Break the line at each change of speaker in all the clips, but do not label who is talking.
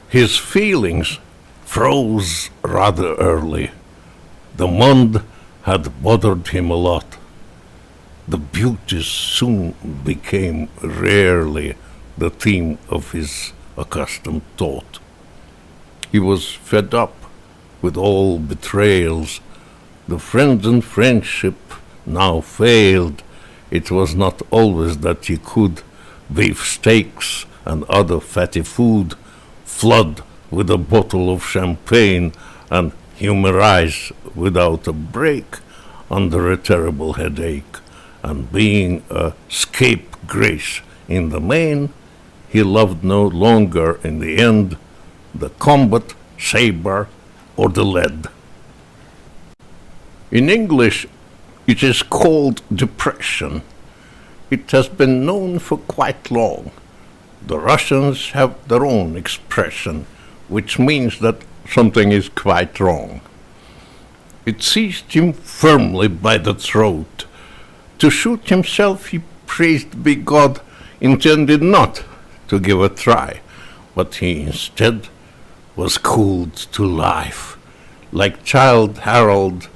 His feelings froze rather early. The mud had bothered him a lot. The beauties soon became rarely the theme of his accustomed thought. He was fed up with all betrayals. The friends and friendship now failed. It was not always that he could beefsteaks and other fatty food flood with a bottle of champagne and humorize without a break under a terrible headache. And being a scapegrace in the main, he loved no longer in the end the combat, saber, or the lead. In English, it is called depression. It has been known for quite long. The Russians have their own expression, which means that something is quite wrong. It seized him firmly by the throat. To shoot himself, he praised be God, intended not to give a try, but he instead was cooled to life. Like Childe Harold,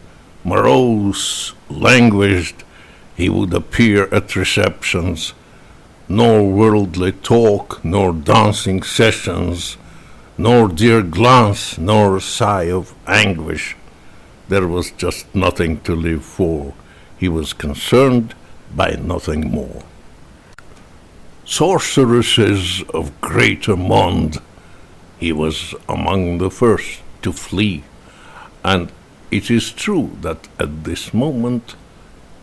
morose, languished, he would appear at receptions. Nor worldly talk, nor dancing sessions, nor dear glance, nor sigh of anguish. There was just nothing to live for. He was concerned by nothing more. Sorceresses of greater monde, he was among the first to flee, and it is true that at this moment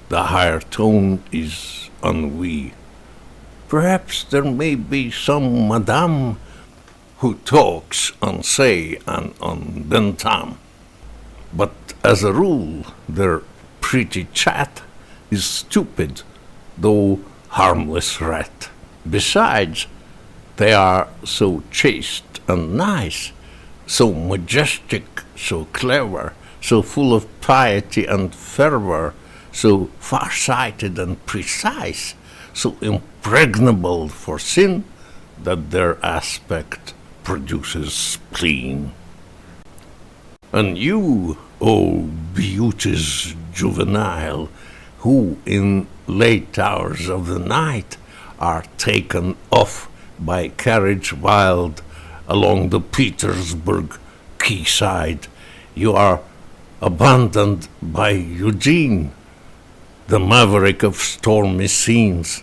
the higher tone is ennui. Perhaps there may be some madame who talks on say and on bentham, but as a rule their pretty chat is stupid, though harmless rat. Besides, they are so chaste and nice, so majestic, so clever, so full of piety and fervor, so far-sighted and precise, so impregnable for sin, that their aspect produces spleen. And you, O beauties juvenile, who in late hours of the night are taken off by carriage wild along the Petersburg quayside, you are abandoned by Eugene, the maverick of stormy scenes.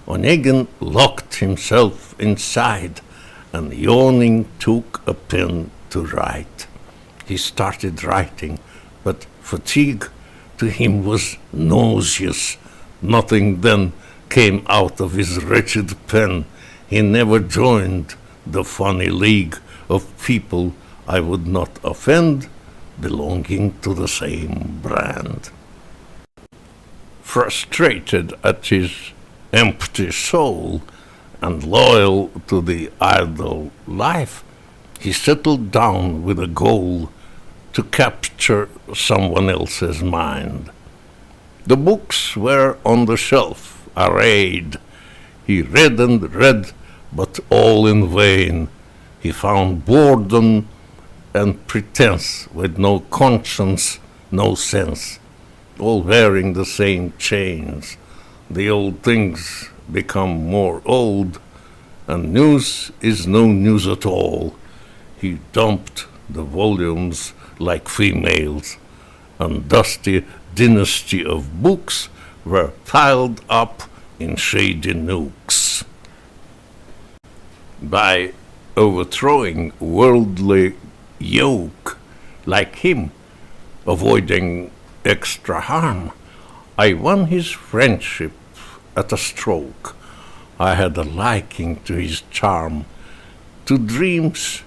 Onegin locked himself inside and yawning took a pen to write. He started writing, but fatigue to him was nauseous. Nothing then came out of his wretched pen. He never joined the funny league of people I would not offend, belonging to the same brand. Frustrated at his empty soul and loyal to the idle life, he settled down with a goal to capture someone else's mind. The books were on the shelf, arrayed. He read and read, but all in vain. He found boredom and pretense with no conscience, no sense, all wearing the same chains. The old things become more old, and news is no news at all. He dumped the volumes like females, and dusty dynasty of books were piled up in shady nooks. By overthrowing worldly yoke like him, avoiding extra harm, I won his friendship at a stroke. I had a liking to his charm, to dreams,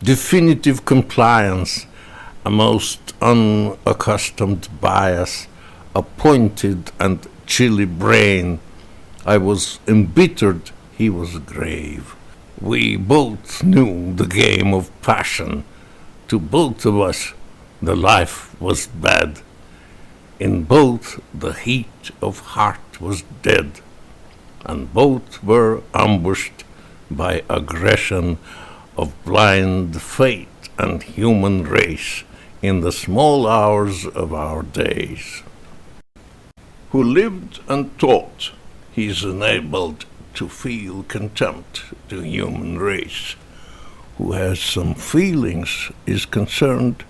definitive compliance, a most unaccustomed bias, a pointed and chilly brain. I was embittered, he was grave. We both knew the game of passion. To both of us, the life was bad. In both, the heat of heart was dead, and both were ambushed by aggression of blind fate and human race in the small hours of our days. Who lived and taught, he is enabled to feel contempt to human race. Who has some feelings is concerned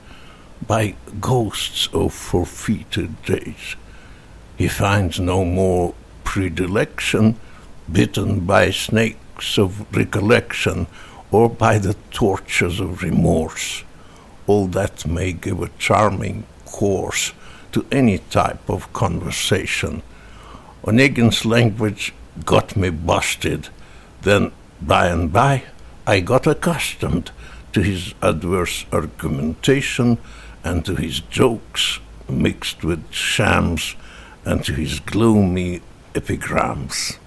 by ghosts of forfeited days. He finds no more predilection bitten by snakes of recollection or by the tortures of remorse. All that may give a charming course to any type of conversation. Onegin's language got me busted. Then, by and by, I got accustomed to his adverse argumentation and to his jokes mixed with shams and to his gloomy epigrams.